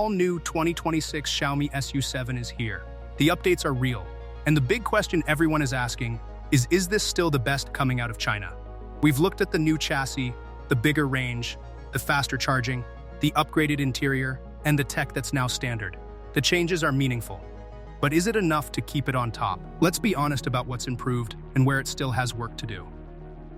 all-new 2026 Xiaomi SU7 is here. The updates are real, and the big question everyone is asking is this still the best coming out of China? We've looked at the new chassis, the bigger range, the faster charging, the upgraded interior, and the tech that's now standard. The changes are meaningful. But is it enough to keep it on top? Let's be honest about what's improved and where it still has work to do.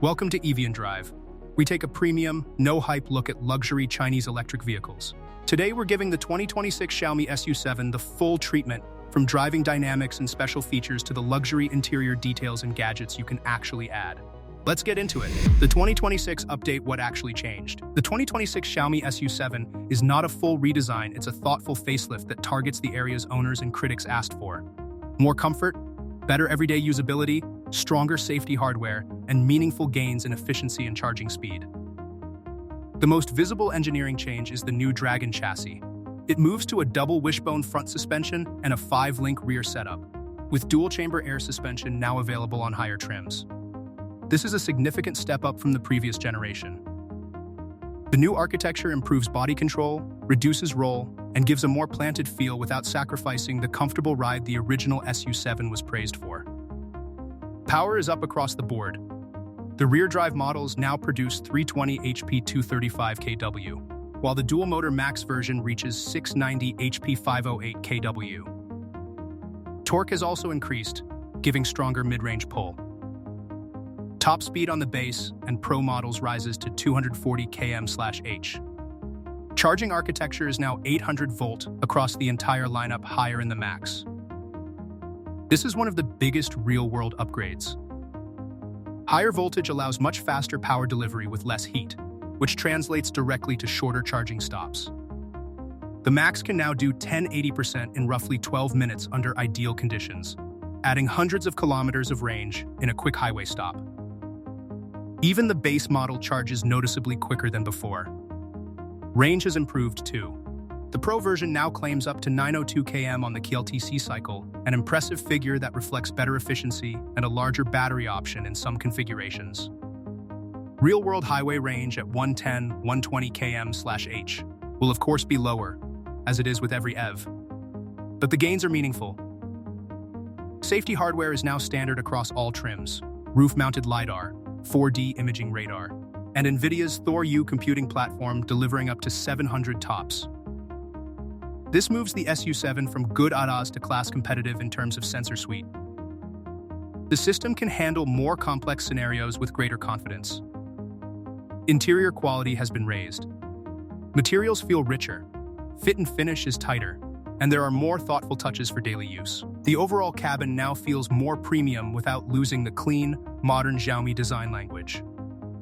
Welcome to EV and Drive. We take a premium, no-hype look at luxury Chinese electric vehicles. Today we're giving the 2026 Xiaomi SU7 the full treatment, from driving dynamics and special features to the luxury interior details and gadgets you can actually add. Let's get into it. The 2026 update, what actually changed. The 2026 Xiaomi SU7 is not a full redesign, it's a thoughtful facelift that targets the areas owners and critics asked for. More comfort, better everyday usability, stronger safety hardware, and meaningful gains in efficiency and charging speed. The most visible engineering change is the new Dragon chassis. It moves to a double wishbone front suspension and a 5-link rear setup, with dual-chamber air suspension now available on higher trims. This is a significant step up from the previous generation. The new architecture improves body control, reduces roll, and gives a more planted feel without sacrificing the comfortable ride the original SU7 was praised for. Power is up across the board. The rear-drive models now produce 320 HP 235 kW, while the dual-motor max version reaches 690 HP 508 kW. Torque has also increased, giving stronger mid-range pull. Top speed on the base and Pro models rises to 240 km/h. Charging architecture is now 800 volt across the entire lineup, higher in the max. This is one of the biggest real-world upgrades. Higher voltage allows much faster power delivery with less heat, which translates directly to shorter charging stops. The Max can now do 1080% in roughly 12 minutes under ideal conditions, adding hundreds of kilometers of range in a quick highway stop. Even the base model charges noticeably quicker than before. Range has improved too. The Pro version now claims up to 902 km on the KLTC cycle, an impressive figure that reflects better efficiency and a larger battery option in some configurations. Real-world highway range at 110-120 km/h will of course be lower, as it is with every EV. But the gains are meaningful. Safety hardware is now standard across all trims: roof-mounted LiDAR, 4D imaging radar, and NVIDIA's Thor U computing platform delivering up to 700 TOPS. This moves the SU7 from good ADAS to class competitive in terms of sensor suite. The system can handle more complex scenarios with greater confidence. Interior quality has been raised. Materials feel richer, fit and finish is tighter, and there are more thoughtful touches for daily use. The overall cabin now feels more premium without losing the clean, modern Xiaomi design language.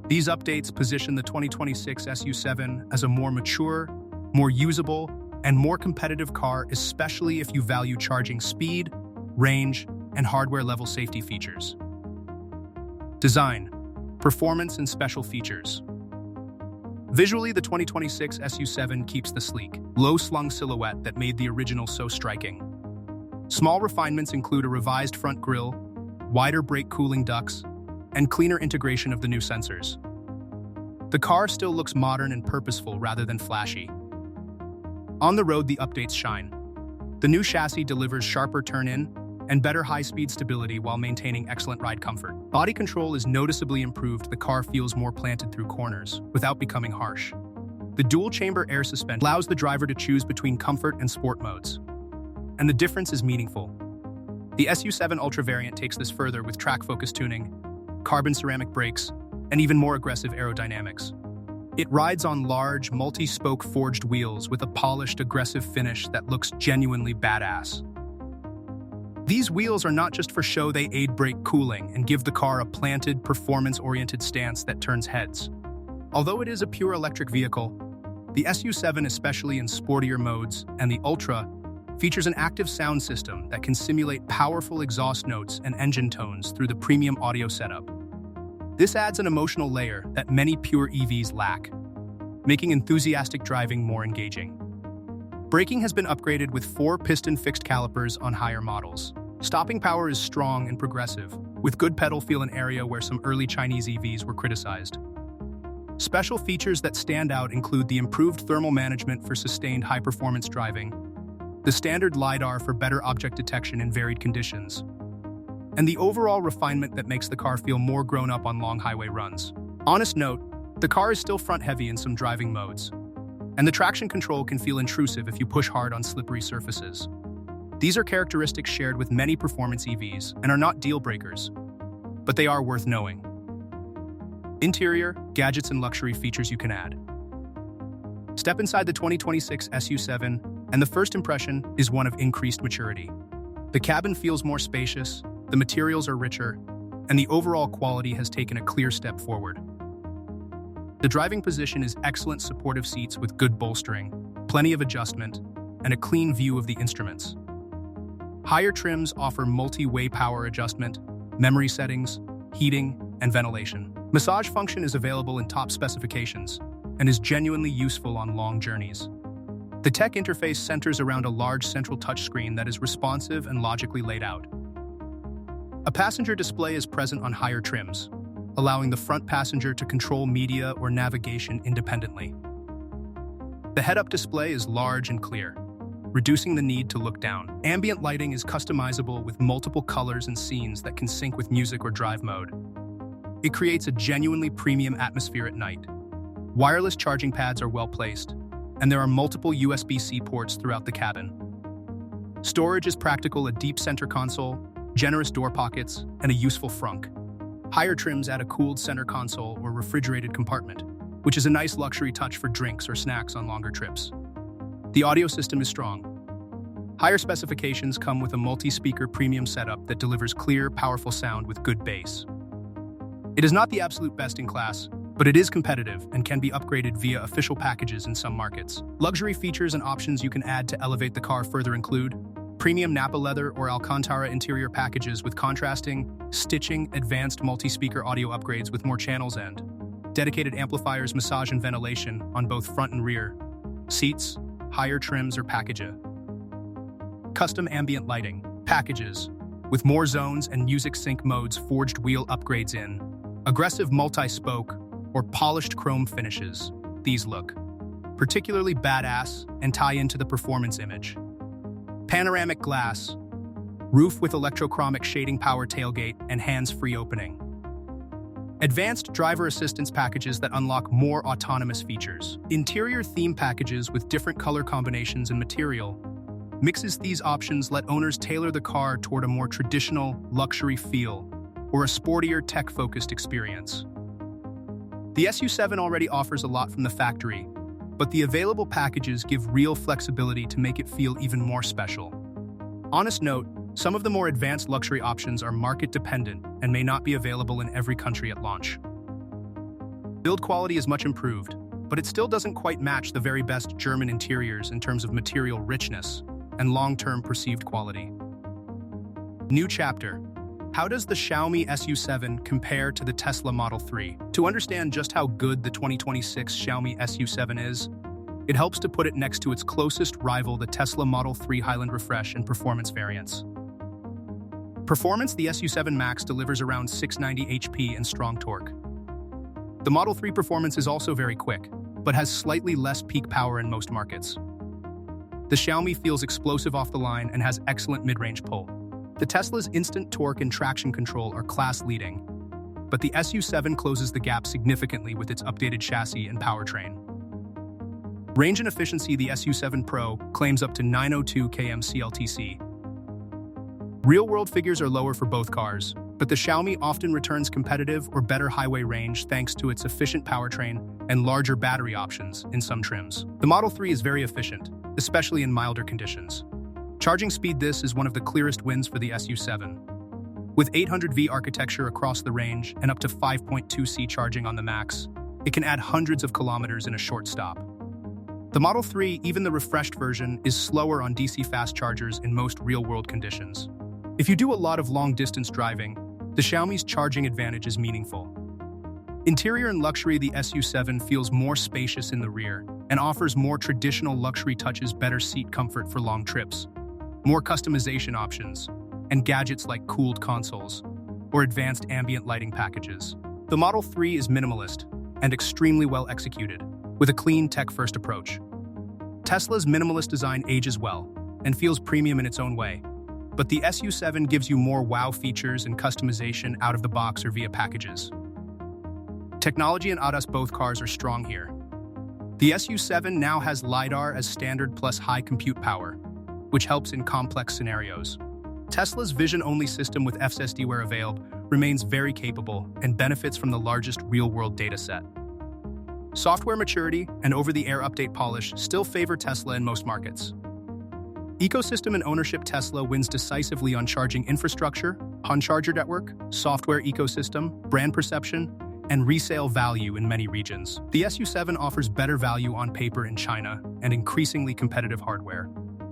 These updates position the 2026 SU7 as a more mature, more usable, and more competitive car, especially if you value charging speed, range, and hardware-level safety features. Design, performance, and special features. Visually, the 2026 SU7 keeps the sleek, low-slung silhouette that made the original so striking. Small refinements include a revised front grille, wider brake cooling ducts, and cleaner integration of the new sensors. The car still looks modern and purposeful rather than flashy. On the road, the updates shine. The new chassis delivers sharper turn-in and better high-speed stability while maintaining excellent ride comfort. Body control is noticeably improved. The car feels more planted through corners without becoming harsh. The dual-chamber air suspension allows the driver to choose between comfort and sport modes, and the difference is meaningful. The SU7 Ultra variant takes this further with track-focused tuning, carbon ceramic brakes, and even more aggressive aerodynamics. It rides on large, multi-spoke forged wheels with a polished, aggressive finish that looks genuinely badass. These wheels are not just for show, they aid brake cooling and give the car a planted, performance-oriented stance that turns heads. Although it is a pure electric vehicle, the SU7, especially in sportier modes, and the Ultra, features an active sound system that can simulate powerful exhaust notes and engine tones through the premium audio setup. This adds an emotional layer that many pure EVs lack, making enthusiastic driving more engaging. Braking has been upgraded with 4-piston fixed calipers on higher models. Stopping power is strong and progressive, with good pedal feel, an area where some early Chinese EVs were criticized. Special features that stand out include the improved thermal management for sustained high-performance driving, the standard LiDAR for better object detection in varied conditions, and the overall refinement that makes the car feel more grown-up on long highway runs. Honest note, the car is still front-heavy in some driving modes, and the traction control can feel intrusive if you push hard on slippery surfaces. These are characteristics shared with many performance EVs and are not deal-breakers, but they are worth knowing. Interior, gadgets, and luxury features you can add. Step inside the 2026 SU7, and the first impression is one of increased maturity. The cabin feels more spacious, the materials are richer, and the overall quality has taken a clear step forward. The driving position is excellent supportive seats with good bolstering, plenty of adjustment, and a clean view of the instruments. Higher trims offer multi-way power adjustment, memory settings, heating, and ventilation. Massage function is available in top specifications and is genuinely useful on long journeys. The tech interface centers around a large central touchscreen that is responsive and logically laid out. A passenger display is present on higher trims, allowing the front passenger to control media or navigation independently. The head-up display is large and clear, reducing the need to look down. Ambient lighting is customizable with multiple colors and scenes that can sync with music or drive mode. It creates a genuinely premium atmosphere at night. Wireless charging pads are well placed, and there are multiple USB-C ports throughout the cabin. Storage is practical: a deep center console, generous door pockets, and a useful frunk. Higher trims add a cooled center console or refrigerated compartment, which is a nice luxury touch for drinks or snacks on longer trips. The audio system is strong. Higher specifications come with a multi-speaker premium setup that delivers clear, powerful sound with good bass. It is not the absolute best in class, but it is competitive and can be upgraded via official packages in some markets. Luxury features and options you can add to elevate the car further include premium Napa leather or Alcantara interior packages with contrasting, stitching, advanced multi-speaker audio upgrades with more channels, and dedicated amplifiers, massage and ventilation on both front and rear, seats, higher trims or packages. Custom ambient lighting packages with more zones and music sync modes, forged wheel upgrades in, aggressive multi-spoke or polished chrome finishes. These look particularly badass and tie into the performance image. Panoramic glass, roof with electrochromic shading, power tailgate, and hands-free opening. Advanced driver assistance packages that unlock more autonomous features. Interior theme packages with different color combinations and material. Mixes these options let owners tailor the car toward a more traditional luxury feel or a sportier tech-focused experience. The SU7 already offers a lot from the factory, but the available packages give real flexibility to make it feel even more special. Honest note, some of the more advanced luxury options are market-dependent and may not be available in every country at launch. Build quality is much improved, but it still doesn't quite match the very best German interiors in terms of material richness and long-term perceived quality. New chapter. How does the Xiaomi SU7 compare to the Tesla Model 3? To understand just how good the 2026 Xiaomi SU7 is, it helps to put it next to its closest rival, the Tesla Model 3 Highland Refresh and Performance variants. Performance: the SU7 Max delivers around 690 HP and strong torque. The Model 3 Performance is also very quick, but has slightly less peak power in most markets. The Xiaomi feels explosive off the line and has excellent mid-range pull. The Tesla's instant torque and traction control are class-leading, but the SU7 closes the gap significantly with its updated chassis and powertrain. Range and efficiency: the SU7 Pro claims up to 902 km CLTC. Real-world figures are lower for both cars, but the Xiaomi often returns competitive or better highway range thanks to its efficient powertrain and larger battery options in some trims. The Model 3 is very efficient, especially in milder conditions. Charging speed: this is one of the clearest wins for the SU7. With 800V architecture across the range and up to 5.2C charging on the Max, it can add hundreds of kilometers in a short stop. The Model 3, even the refreshed version, is slower on DC fast chargers in most real-world conditions. If you do a lot of long-distance driving, the Xiaomi's charging advantage is meaningful. Interior and luxury: the SU7 feels more spacious in the rear and offers more traditional luxury touches, better seat comfort for long trips, more customization options, and gadgets like cooled consoles or advanced ambient lighting packages. The Model 3 is minimalist and extremely well executed, with a clean tech-first approach. Tesla's minimalist design ages well and feels premium in its own way, but the SU7 gives you more wow features and customization out of the box or via packages. Technology and ADAS both cars are strong here. The SU7 now has LiDAR as standard plus high compute power, which helps in complex scenarios. Tesla's vision-only system with FSD where available remains very capable and benefits from the largest real-world dataset. Software maturity and over-the-air update polish still favor Tesla in most markets. Ecosystem and ownership: Tesla wins decisively on charging infrastructure, on-charger network, software ecosystem, brand perception, and resale value in many regions. The SU7 offers better value on paper in China and increasingly competitive hardware,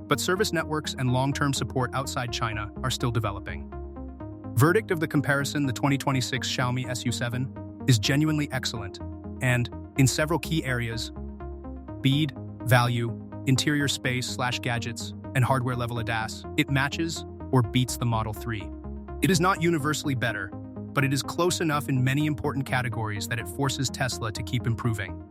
but service networks and long-term support outside China are still developing. Verdict of the comparison: the 2026 Xiaomi SU7 is genuinely excellent, and in several key areas: speed, value, interior space/gadgets, and hardware-level ADAS, it matches or beats the Model 3. It is not universally better, but it is close enough in many important categories that it forces Tesla to keep improving.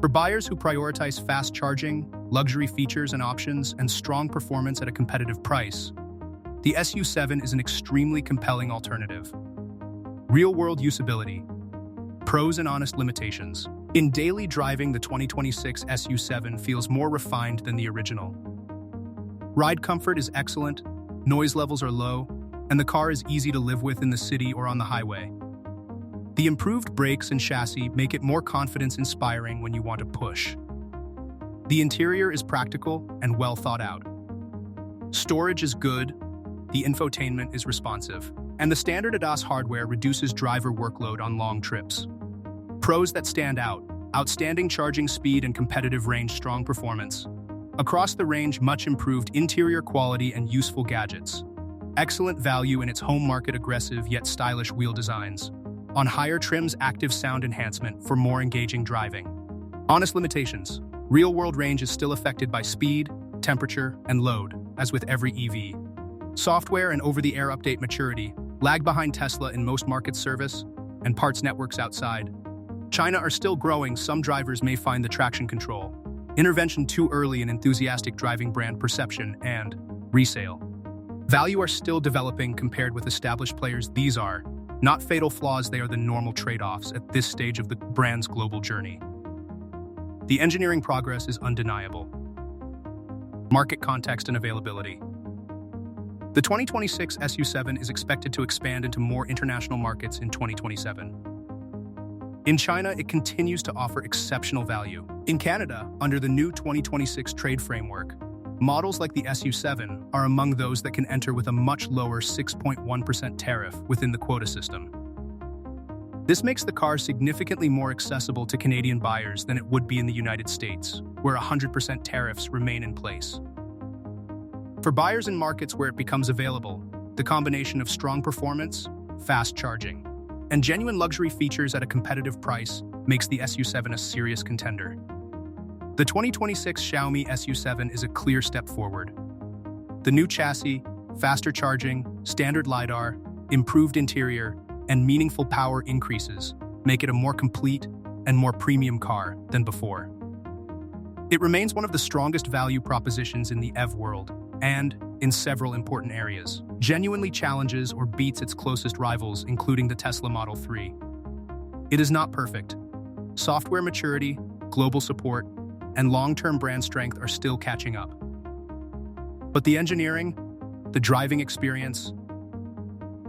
For buyers who prioritize fast charging, luxury features and options, and strong performance at a competitive price, the SU7 is an extremely compelling alternative. Real-world usability: pros and honest limitations. In daily driving, the 2026 SU7 feels more refined than the original. Ride comfort is excellent, noise levels are low, and the car is easy to live with in the city or on the highway. The improved brakes and chassis make it more confidence-inspiring when you want to push. The interior is practical and well thought out. Storage is good, the infotainment is responsive, and the standard ADAS hardware reduces driver workload on long trips. Pros that stand out: outstanding charging speed and competitive range, strong performance. Across the range, much improved interior quality and useful gadgets. Excellent value in its home market, aggressive yet stylish wheel designs. On higher trims, active sound enhancement for more engaging driving. Honest limitations: real-world range is still affected by speed, temperature, and load, as with every EV. Software and over-the-air update maturity lag behind Tesla in most market service and parts networks outside China are still growing. Some drivers may find the traction control intervention too early in enthusiastic driving, brand perception, and resale value are still developing compared with established players. These are not fatal flaws, they are the normal trade-offs at this stage of the brand's global journey. The engineering progress is undeniable. Market context and availability. The 2026 SU7 is expected to expand into more international markets in 2027. In China, it continues to offer exceptional value. In Canada, under the new 2026 trade framework, models like the SU7 are among those that can enter with a much lower 6.1% tariff within the quota system. This makes the car significantly more accessible to Canadian buyers than it would be in the United States, where 100% tariffs remain in place. For buyers in markets where it becomes available, the combination of strong performance, fast charging, and genuine luxury features at a competitive price makes the SU7 a serious contender. The 2026 Xiaomi SU7 is a clear step forward. The new chassis, faster charging, standard LiDAR, improved interior, and meaningful power increases make it a more complete and more premium car than before. It remains one of the strongest value propositions in the EV world, and, in several important areas, genuinely challenges or beats its closest rivals, including the Tesla Model 3. It is not perfect. Software maturity, global support, and long-term brand strength are still catching up. But the engineering, the driving experience,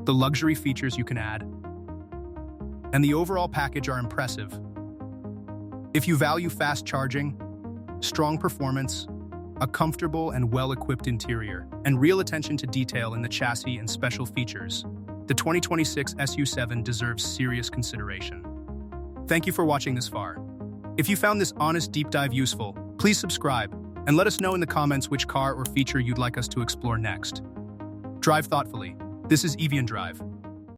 the luxury features you can add, and the overall package are impressive. If you value fast charging, strong performance, a comfortable and well-equipped interior, and real attention to detail in the chassis and special features, the 2026 SU7 deserves serious consideration. Thank you for watching this far. If you found this honest deep dive useful, please subscribe and let us know in the comments which car or feature you'd like us to explore next. Drive thoughtfully. This is Evian Drive.